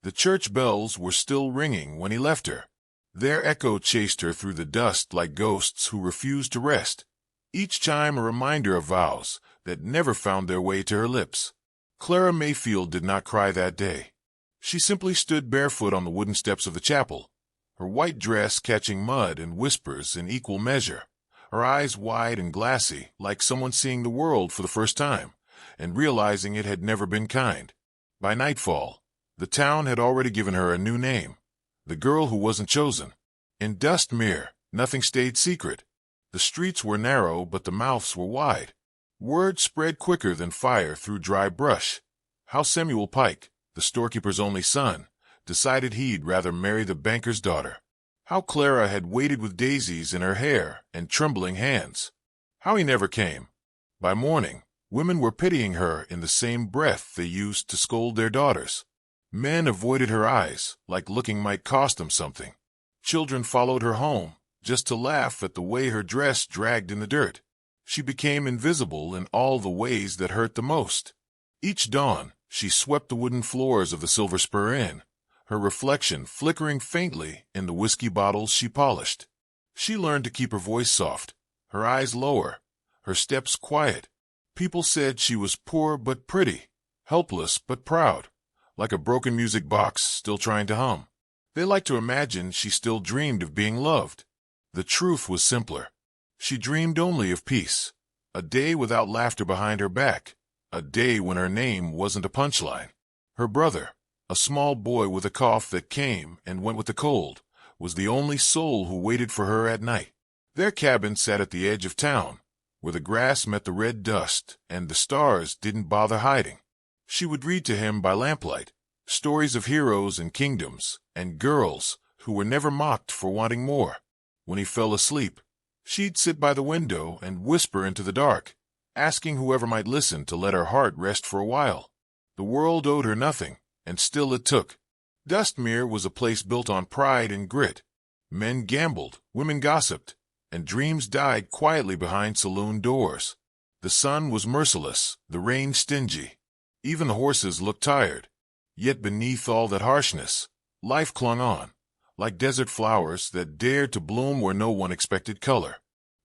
The church bells were still ringing when he left her. Their echo chased her through the dust like ghosts who refused to rest, each chime a reminder of vows that never found their way to her lips. Clara Mayfield did not cry that day. She simply stood barefoot on the wooden steps of the chapel, her white dress catching mud and whispers in equal measure, her eyes wide and glassy like someone seeing the world for the first time and realizing it had never been kind. By nightfall, the town had already given her a new name, the girl who wasn't chosen. In Dustmere, nothing stayed secret. The streets were narrow, but the mouths were wide. Word spread quicker than fire through dry brush. How Samuel Pike, the storekeeper's only son, decided he'd rather marry the banker's daughter. How Clara had waited with daisies in her hair and trembling hands. How he never came. By morning, women were pitying her in the same breath they used to scold their daughters. Men avoided her eyes, like looking might cost them something. Children followed her home, just to laugh at the way her dress dragged in the dirt. She became invisible in all the ways that hurt the most. Each dawn, she swept the wooden floors of the Silver Spur Inn, her reflection flickering faintly in the whiskey bottles she polished. She learned to keep her voice soft, her eyes lower, her steps quiet. People said she was poor but pretty, helpless but proud, like a broken music box still trying to hum. They liked to imagine she still dreamed of being loved. The truth was simpler. She dreamed only of peace, a day without laughter behind her back, a day when her name wasn't a punchline. Her brother, a small boy with a cough that came and went with the cold, was the only soul who waited for her at night. Their cabin sat at the edge of town, where the grass met the red dust and the stars didn't bother hiding. She would read to him by lamplight, stories of heroes and kingdoms and girls who were never mocked for wanting more. When he fell asleep, she'd sit by the window and whisper into the dark, asking whoever might listen to let her heart rest for a while. The world owed her nothing, and still it took. Dustmere was a place built on pride and grit. Men gambled, women gossiped, and dreams died quietly behind saloon doors. The sun was merciless, the rain stingy. Even the horses looked tired. Yet beneath all that harshness, life clung on, like desert flowers that dared to bloom where no one expected color.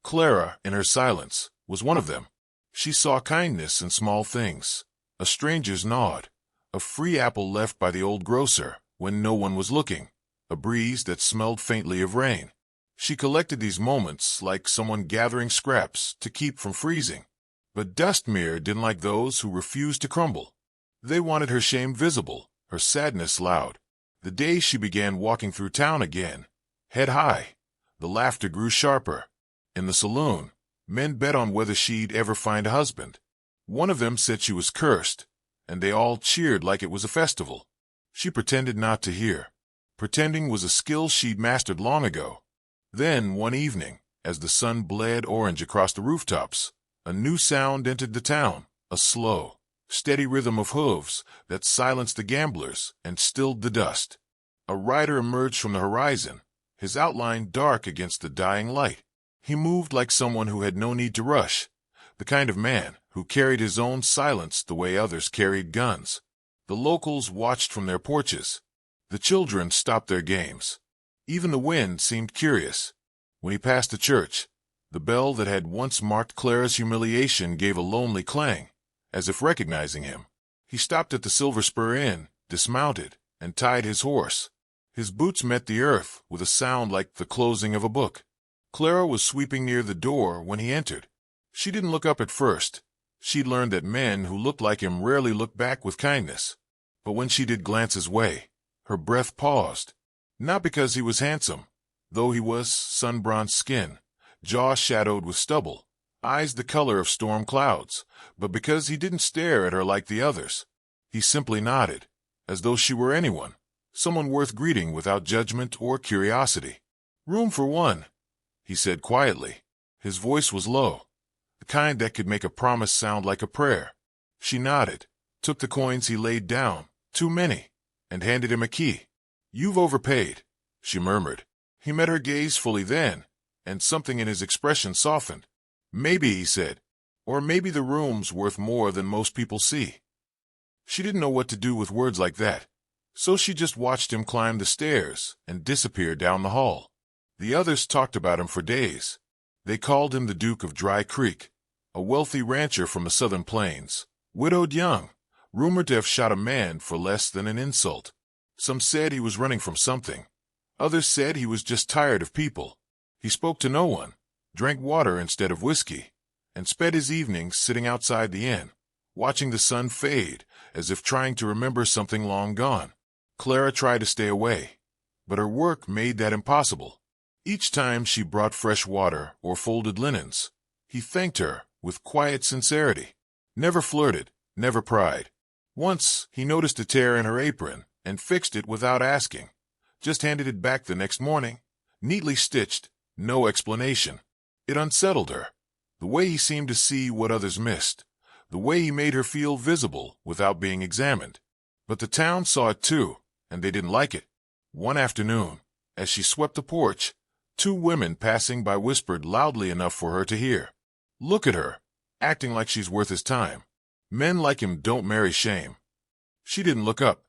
Clara, in her silence, was one of them. She saw kindness in small things, a stranger's nod, a free apple left by the old grocer when no one was looking, a breeze that smelled faintly of rain. She collected these moments like someone gathering scraps to keep from freezing. But Dustmere didn't like those who refused to crumble. They wanted her shame visible, her sadness loud. The day she began walking through town again, head high, the laughter grew sharper. In the saloon, men bet on whether she'd ever find a husband. One of them said she was cursed, and they all cheered like it was a festival. She pretended not to hear. Pretending was a skill she'd mastered long ago. Then, one evening, as the sun bled orange across the rooftops, a new sound entered the town, a slow, steady rhythm of hooves that silenced the gamblers and stilled the dust. A rider emerged from the horizon, his outline dark against the dying light. He moved like someone who had no need to rush, the kind of man who carried his own silence the way others carried guns. The locals watched from their porches. The children stopped their games. Even the wind seemed curious. When he passed the church, the bell that had once marked Clara's humiliation gave a lonely clang, as if recognizing him. He stopped at the Silver Spur Inn, dismounted, and tied his horse. His boots met the earth with a sound like the closing of a book. Clara was sweeping near the door when he entered. She didn't look up at first. She'd learned that men who looked like him rarely looked back with kindness. But when she did glance his way, her breath paused. Not because he was handsome, though he was sun-bronzed skin, jaw shadowed with stubble, eyes the color of storm clouds, but because he didn't stare at her like the others. He simply nodded, as though she were anyone, someone worth greeting without judgment or curiosity. "Room for one," he said quietly. His voice was low, the kind that could make a promise sound like a prayer. She nodded, took the coins he laid down, too many, and handed him a key. "You've overpaid," she murmured. He met her gaze fully then, and something in his expression softened. "Maybe," he said, "or maybe the room's worth more than most people see." She didn't know what to do with words like that, So she just watched him climb the stairs and disappear down the hall. The others talked about him for days. They called him the Duke of Dry Creek, a wealthy rancher from the southern plains, widowed young, rumored to have shot a man for less than an insult. Some said he was running from something. Others said he was just tired of people. He spoke to no one, drank water instead of whiskey, and spent his evenings sitting outside the inn, watching the sun fade as if trying to remember something long gone. Clara tried to stay away, but her work made that impossible. Each time she brought fresh water or folded linens, he thanked her with quiet sincerity. Never flirted, never pried. Once he noticed a tear in her apron and fixed it without asking. Just handed it back the next morning, neatly stitched, no explanation. It unsettled her. The way he seemed to see what others missed. The way he made her feel visible without being examined. But the town saw it too, and they didn't like it. One afternoon, as she swept the porch, two women passing by whispered loudly enough for her to hear. "Look at her, acting like she's worth his time. Men like him don't marry shame." She didn't look up.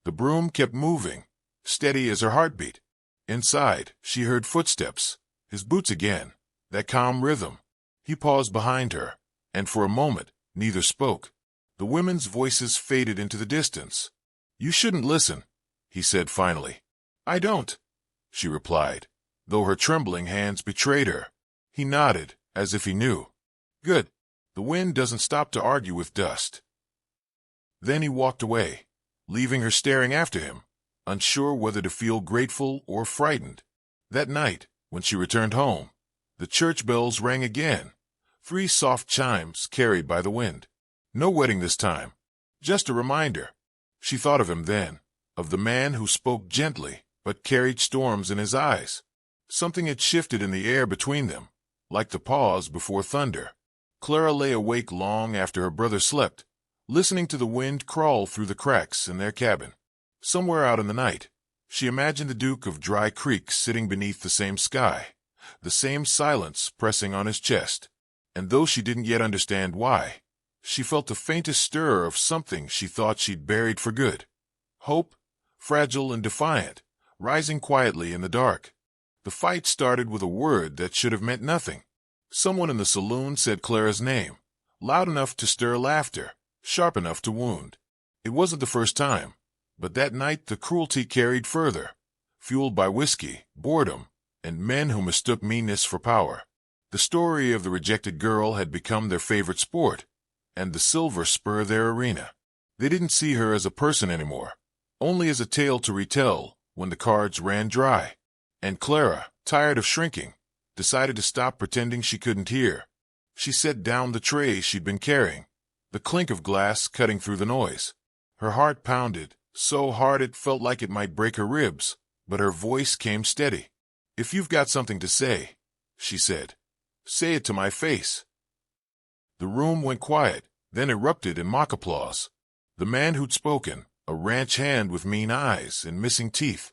The broom kept moving, steady as her heartbeat. Inside, she heard footsteps, his boots again, that calm rhythm. He paused behind her, and for a moment, neither spoke. The women's voices faded into the distance. "You shouldn't listen," he said finally. "I don't," she replied, though her trembling hands betrayed her. He nodded, as if he knew. "Good. The wind doesn't stop to argue with dust." Then he walked away, leaving her staring after him, unsure whether to feel grateful or frightened. That night, when she returned home, the church bells rang again, 3 soft chimes carried by the wind. No wedding this time, just a reminder. She thought of him then, of the man who spoke gently but carried storms in his eyes. Something had shifted in the air between them, like the pause before thunder. Clara lay awake long after her brother slept, listening to the wind crawl through the cracks in their cabin. Somewhere out in the night, she imagined the Duke of Dry Creek sitting beneath the same sky, the same silence pressing on his chest. And though she didn't yet understand why, she felt the faintest stir of something she thought she'd buried for good. Hope, fragile and defiant, rising quietly in the dark. The fight started with a word that should have meant nothing. Someone in the saloon said Clara's name, loud enough to stir laughter, sharp enough to wound. It wasn't the first time, but that night the cruelty carried further, fueled by whiskey, boredom, and men who mistook meanness for power. The story of the rejected girl had become their favorite sport, and the silver spur their arena. They didn't see her as a person anymore, only as a tale to retell when the cards ran dry. And Clara, tired of shrinking, decided to stop pretending she couldn't hear. She set down the tray she'd been carrying, the clink of glass cutting through the noise. Her heart pounded, so hard it felt like it might break her ribs, but her voice came steady. "If you've got something to say," she said, "say it to my face." The room went quiet, then erupted in mock applause. The man who'd spoken, a ranch hand with mean eyes and missing teeth,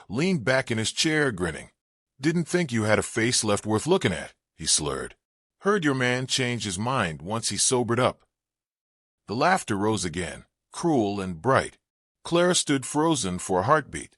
leaned back in his chair grinning. "Didn't think you had a face left worth looking at," he slurred. "Heard your man changed his mind once he sobered up." The laughter rose again, cruel and bright. Clara stood frozen for a heartbeat,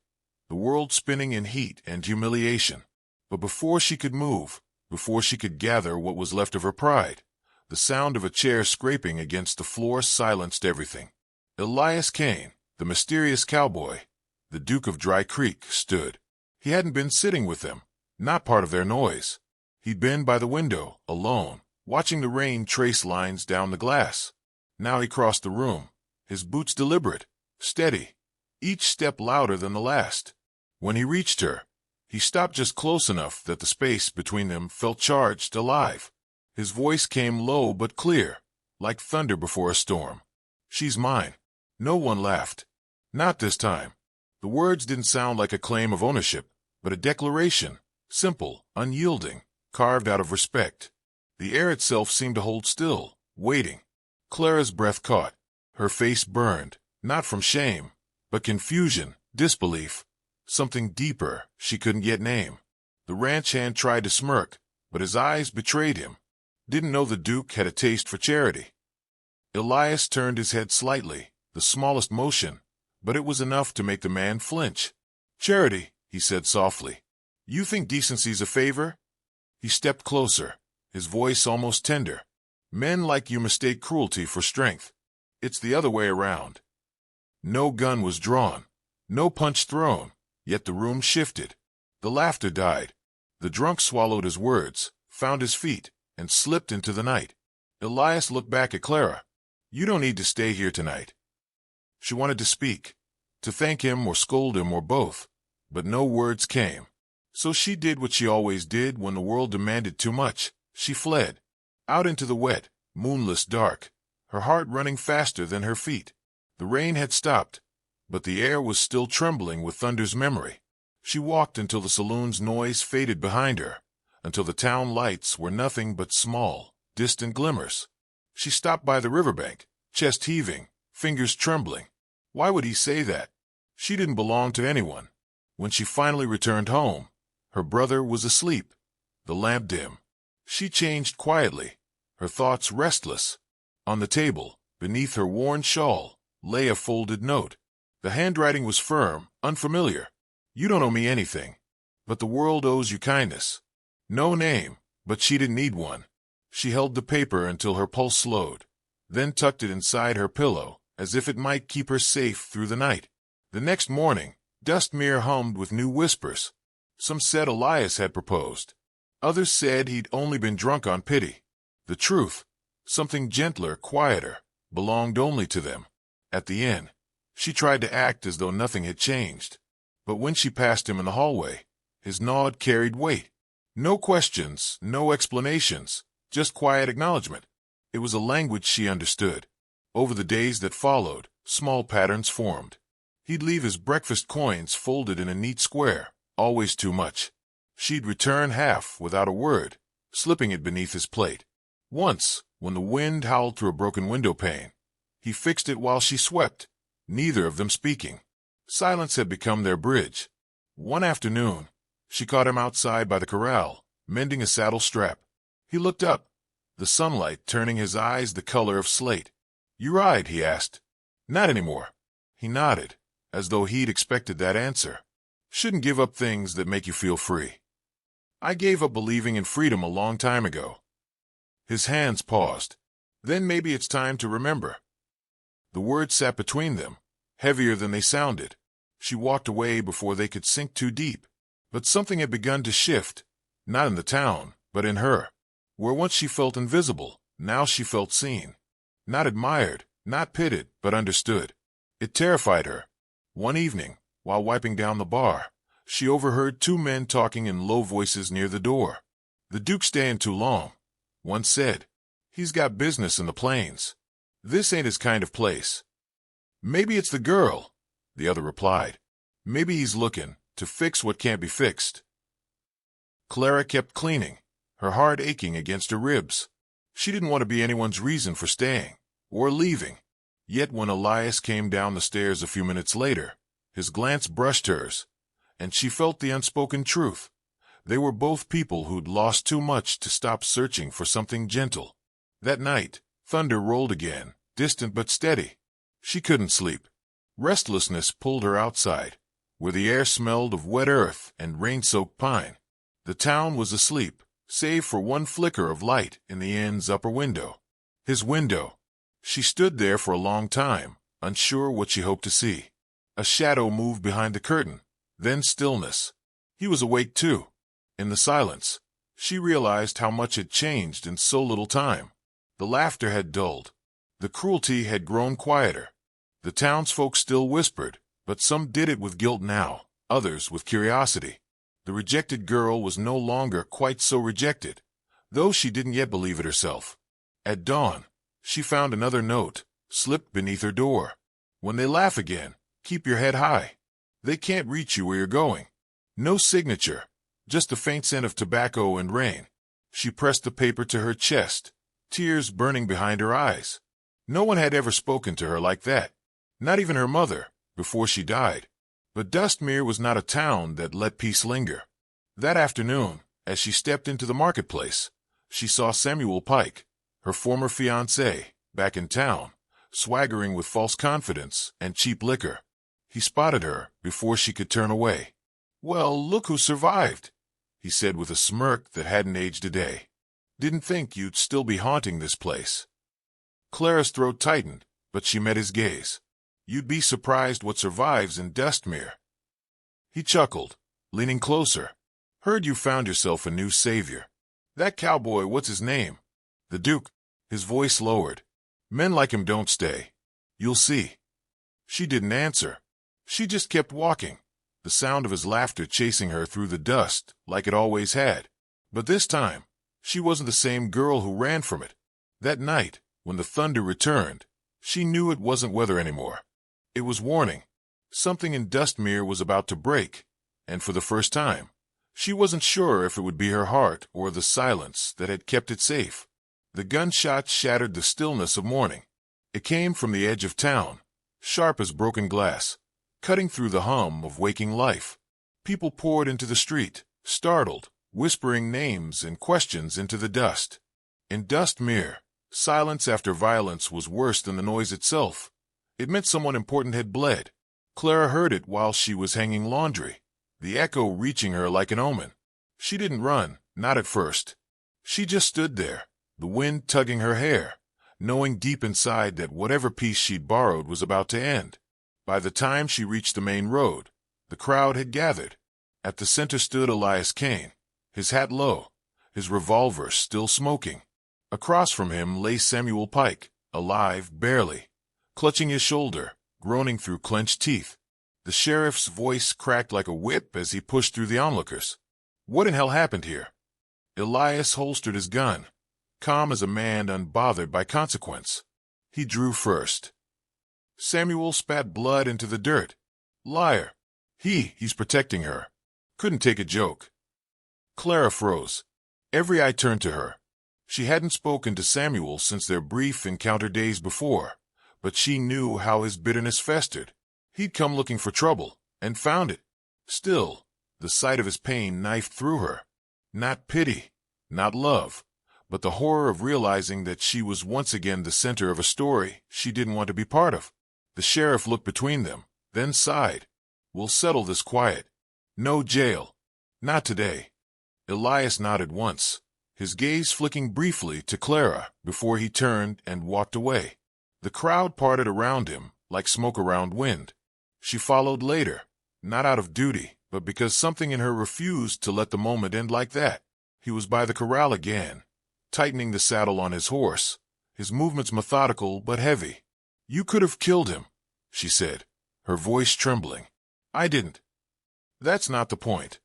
the world spinning in heat and humiliation. But before she could move, before she could gather what was left of her pride, the sound of a chair scraping against the floor silenced everything. Elias Kane, the mysterious cowboy, the Duke of Dry Creek, stood. He hadn't been sitting with them, not part of their noise. He'd been by the window, alone, watching the rain trace lines down the glass. Now he crossed the room, his boots deliberate, steady, each step louder than the last. When he reached her, he stopped just close enough that the space between them felt charged, alive. His voice came low but clear, like thunder before a storm. "She's mine." No one laughed. Not this time. The words didn't sound like a claim of ownership, but a declaration, simple, unyielding, carved out of respect. The air itself seemed to hold still, waiting. Clara's breath caught. Her face burned, not from shame, but confusion, disbelief, something deeper she couldn't yet name. The ranch hand tried to smirk, but his eyes betrayed him. Didn't know the Duke had a taste for charity. Elias turned his head slightly, the smallest motion, but it was enough to make the man flinch. "Charity," he said softly. "You think decency's a favor?" He stepped closer, his voice almost tender. "Men like you mistake cruelty for strength. It's the other way around." No gun was drawn, no punch thrown, yet the room shifted. The laughter died. The drunk swallowed his words, found his feet, and slipped into the night. Elias looked back at Clara. "You don't need to stay here tonight." She wanted to speak, to thank him or scold him or both, but no words came. So she did what she always did when the world demanded too much. She fled, out into the wet, moonless dark, her heart running faster than her feet. The rain had stopped, but the air was still trembling with thunder's memory. She walked until the saloon's noise faded behind her, until the town lights were nothing but small, distant glimmers. She stopped by the riverbank, chest heaving, fingers trembling. Why would he say that? She didn't belong to anyone. When she finally returned home, her brother was asleep, the lamp dim. She changed quietly, her thoughts restless. On the table, beneath her worn shawl, lay a folded note. The handwriting was firm, unfamiliar. "You don't owe me anything, but the world owes you kindness." No name, but she didn't need one. She held the paper until her pulse slowed, then tucked it inside her pillow, as if it might keep her safe through the night. The next morning, Dustmere hummed with new whispers. Some said Elias had proposed. Others said he'd only been drunk on pity. The truth, something gentler, quieter, belonged only to them. At the inn, she tried to act as though nothing had changed. But when she passed him in the hallway, his nod carried weight. No questions, no explanations, just quiet acknowledgement. It was a language she understood. Over the days that followed, small patterns formed. He'd leave his breakfast coins folded in a neat square, always too much. She'd return half without a word, slipping it beneath his plate. Once, when the wind howled through a broken window pane, he fixed it while she swept, neither of them speaking. Silence had become their bridge. One afternoon, she caught him outside by the corral, mending a saddle strap. He looked up, the sunlight turning his eyes the color of slate. "You ride?" he asked. "Not anymore." He nodded, as though he'd expected that answer. "Shouldn't give up things that make you feel free." "I gave up believing in freedom a long time ago." His hands paused. "Then maybe it's time to remember." The words sat between them, heavier than they sounded. She walked away before they could sink too deep. But something had begun to shift, not in the town, but in her. Where once she felt invisible, now she felt seen. Not admired, not pitied, but understood. It terrified her. One evening, while wiping down the bar, she overheard two men talking in low voices near the door. "The Duke's staying too long," one said. "He's got business in the plains. This ain't his kind of place." "Maybe it's the girl," the other replied. "Maybe he's looking to fix what can't be fixed." Clara kept cleaning, her heart aching against her ribs. She didn't want to be anyone's reason for staying, or leaving. Yet when Elias came down the stairs a few minutes later, his glance brushed hers, and she felt the unspoken truth. They were both people who'd lost too much to stop searching for something gentle. That night, thunder rolled again, distant but steady. She couldn't sleep. Restlessness pulled her outside, where the air smelled of wet earth and rain-soaked pine. The town was asleep, save for one flicker of light in the inn's upper window. His window. She stood there for a long time, unsure what she hoped to see. A shadow moved behind the curtain, then stillness. He was awake too. In the silence, she realized how much had changed in so little time. The laughter had dulled. The cruelty had grown quieter. The townsfolk still whispered, but some did it with guilt now, others with curiosity. The rejected girl was no longer quite so rejected, though she didn't yet believe it herself. At dawn, she found another note, slipped beneath her door. "When they laugh again, keep your head high. They can't reach you where you're going." No signature, just the faint scent of tobacco and rain. She pressed the paper to her chest, tears burning behind her eyes. No one had ever spoken to her like that, not even her mother, before she died. But Dustmere was not a town that let peace linger. That afternoon, as she stepped into the marketplace, she saw Samuel Pike, her former fiancé, back in town, swaggering with false confidence and cheap liquor. He spotted her before she could turn away. "Well, look who survived," he said with a smirk that hadn't aged a day. "Didn't think you'd still be haunting this place." Clara's throat tightened, but she met his gaze. "You'd be surprised what survives in Dustmere." He chuckled, leaning closer. "Heard you found yourself a new savior. That cowboy, what's his name?" "The Duke." His voice lowered. "Men like him don't stay. You'll see." She didn't answer. She just kept walking, the sound of his laughter chasing her through the dust like it always had. But this time, she wasn't the same girl who ran from it. That night, when the thunder returned, she knew it wasn't weather anymore. It was warning. Something in Dustmere was about to break, and for the first time, she wasn't sure if it would be her heart or the silence that had kept it safe. The gunshot shattered the stillness of morning. It came from the edge of town, sharp as broken glass, cutting through the hum of waking life. People poured into the street, startled, whispering names and questions into the dust. In Dustmere, silence after violence was worse than the noise itself. It meant someone important had bled. Clara heard it while she was hanging laundry, the echo reaching her like an omen. She didn't run, not at first. She just stood there, the wind tugging her hair, knowing deep inside that whatever peace she'd borrowed was about to end. By the time she reached the main road, the crowd had gathered. At the center stood Elias Kane, his hat low, his revolver still smoking. Across from him lay Samuel Pike, alive barely, clutching his shoulder, groaning through clenched teeth. The sheriff's voice cracked like a whip as he pushed through the onlookers. What in hell happened here? Elias holstered his gun, calm as a man unbothered by consequence. He drew first. Samuel spat blood into the dirt. Liar. He's protecting her. Couldn't take a joke. Clara froze. Every eye turned to her. She hadn't spoken to Samuel since their brief encounter days before, but she knew how his bitterness festered. He'd come looking for trouble, and found it. Still, the sight of his pain knifed through her. Not pity, not love, but the horror of realizing that she was once again the center of a story she didn't want to be part of. The sheriff looked between them, then sighed. "We'll settle this quiet. No jail. Not today." Elias nodded once, his gaze flicking briefly to Clara before he turned and walked away. The crowd parted around him like smoke around wind. She followed later, not out of duty, but because something in her refused to let the moment end like that. He was by the corral again, tightening the saddle on his horse, his movements methodical but heavy. "You could have killed him," she said, her voice trembling. "I didn't." "That's not the point."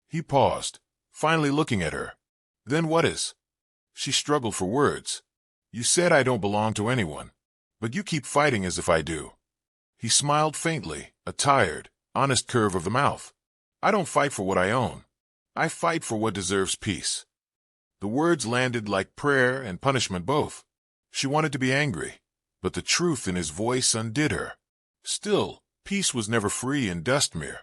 He paused, finally looking at her. "Then what is?" She struggled for words. "You said I don't belong to anyone, but you keep fighting as if I do." He smiled faintly, a tired, honest curve of the mouth. "I don't fight for what I own. I fight for what deserves peace." The words landed like prayer and punishment both. She wanted to be angry, but the truth in his voice undid her. Still, peace was never free in Dustmere.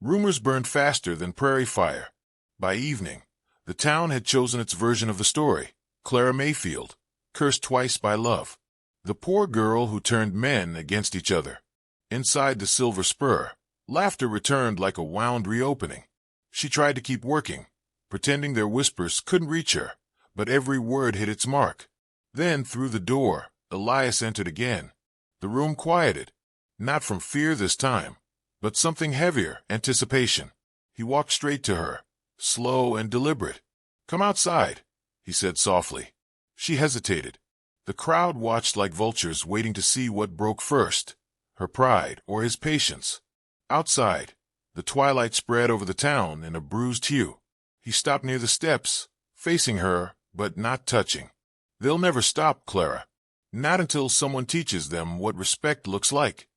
Rumors burned faster than prairie fire. By evening, the town had chosen its version of the story, Clara Mayfield, cursed twice by love. The poor girl who turned men against each other. Inside the Silver Spur, laughter returned like a wound reopening. She tried to keep working, pretending their whispers couldn't reach her, but every word hit its mark. Then, through the door, Elias entered again. The room quieted, not from fear this time, but something heavier, anticipation. He walked straight to her, slow and deliberate. "Come outside," he said softly. She hesitated. The crowd watched like vultures waiting to see what broke first, her pride or his patience. Outside, the twilight spread over the town in a bruised hue. He stopped near the steps, facing her, but not touching. "They'll never stop, Clara. Not until someone teaches them what respect looks like.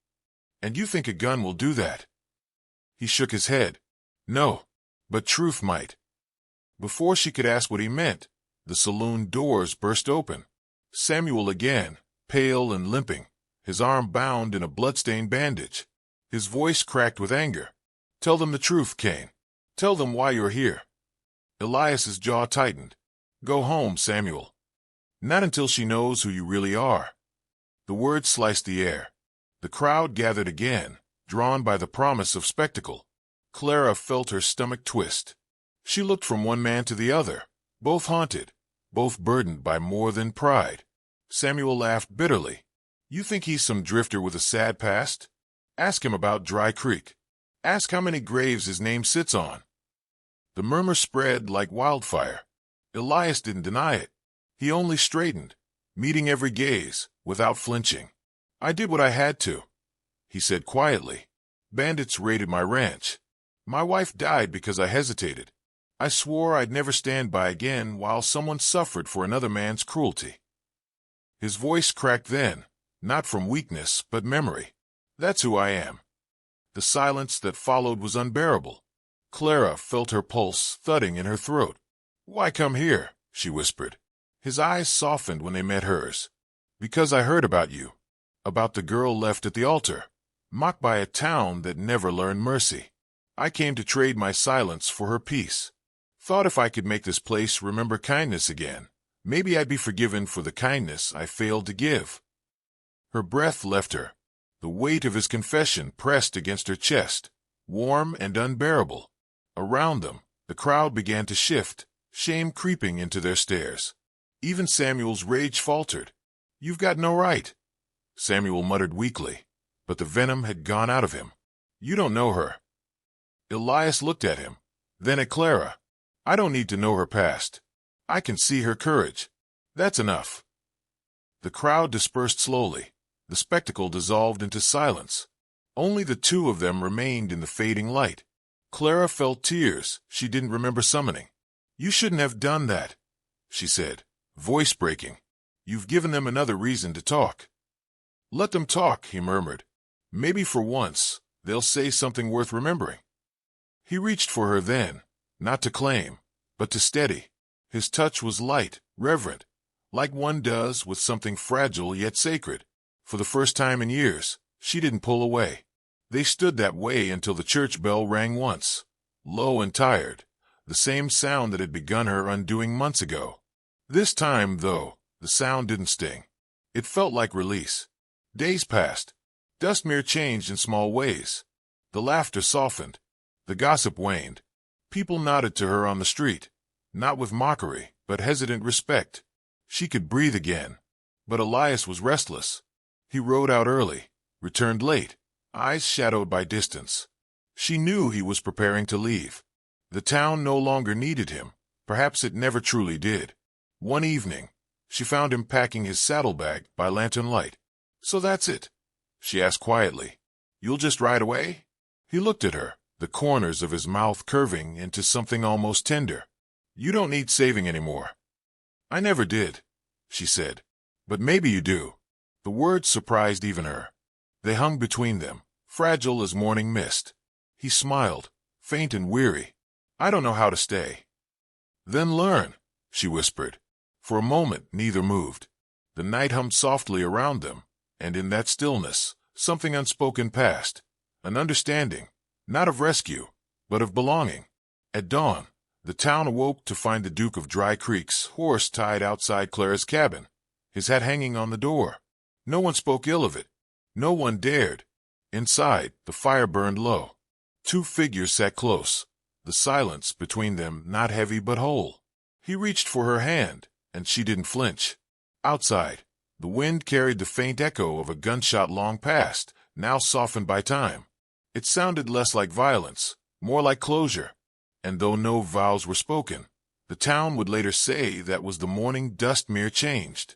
And you think a gun will do that?" He shook his head. "No, but truth might." Before she could ask what he meant, the saloon doors burst open. Samuel again, pale and limping, his arm bound in a bloodstained bandage. His voice cracked with anger. "Tell them the truth, Kane. Tell them why you're here." Elias's jaw tightened. "Go home, Samuel. Not until she knows who you really are." The words sliced the air. The crowd gathered again, drawn by the promise of spectacle. Clara felt her stomach twist. She looked from one man to the other, both haunted, both burdened by more than pride. Samuel laughed bitterly. You think he's some drifter with a sad past? Ask him about Dry Creek. Ask how many graves his name sits on. The murmur spread like wildfire. Elias didn't deny it. He only straightened, meeting every gaze, without flinching. I did what I had to, he said quietly. Bandits raided my ranch. My wife died because I hesitated. I swore I'd never stand by again while someone suffered for another man's cruelty. His voice cracked then, not from weakness but memory. That's who I am. The silence that followed was unbearable. Clara felt her pulse thudding in her throat. Why come here? She whispered. His eyes softened when they met hers. Because I heard about you. About the girl left at the altar, mocked by a town that never learned mercy. I came to trade my silence for her peace. Thought if I could make this place remember kindness again, maybe I'd be forgiven for the kindness I failed to give. Her breath left her. The weight of his confession pressed against her chest, warm and unbearable. Around them, the crowd began to shift, shame creeping into their stares. Even Samuel's rage faltered. You've got no right, Samuel muttered weakly, but the venom had gone out of him. You don't know her. Elias looked at him, then at Clara. I don't need to know her past. I can see her courage. That's enough. The crowd dispersed slowly. The spectacle dissolved into silence. Only the two of them remained in the fading light. Clara felt tears she didn't remember summoning. You shouldn't have done that, she said, voice breaking. You've given them another reason to talk. Let them talk, he murmured. Maybe for once, they'll say something worth remembering. He reached for her then, not to claim, but to steady. His touch was light, reverent, like one does with something fragile yet sacred. For the first time in years, she didn't pull away. They stood that way until the church bell rang once, low and tired, the same sound that had begun her undoing months ago. This time, though, the sound didn't sting. It felt like release. Days passed. Dustmere changed in small ways. The laughter softened. The gossip waned. People nodded to her on the street, not with mockery, but hesitant respect. She could breathe again. But Elias was restless. He rode out early, returned late, eyes shadowed by distance. She knew he was preparing to leave. The town no longer needed him. Perhaps it never truly did. One evening, she found him packing his saddlebag by lantern light. So that's it, she asked quietly. You'll just ride away? He looked at her, the corners of his mouth curving into something almost tender. You don't need saving anymore. I never did, she said. But maybe you do. The words surprised even her. They hung between them, fragile as morning mist. He smiled, faint and weary. I don't know how to stay. Then learn, she whispered. For a moment, neither moved. The night hummed softly around them, and in that stillness, something unspoken passed. An understanding, not of rescue, but of belonging. At dawn, the town awoke to find the Duke of Dry Creek's horse tied outside Clara's cabin, his hat hanging on the door. No one spoke ill of it. No one dared. Inside, the fire burned low. Two figures sat close, the silence between them not heavy but whole. He reached for her hand, and she didn't flinch. Outside, the wind carried the faint echo of a gunshot long past, now softened by time. It sounded less like violence, more like closure. And though no vows were spoken, the town would later say that was the morning Dustmere changed.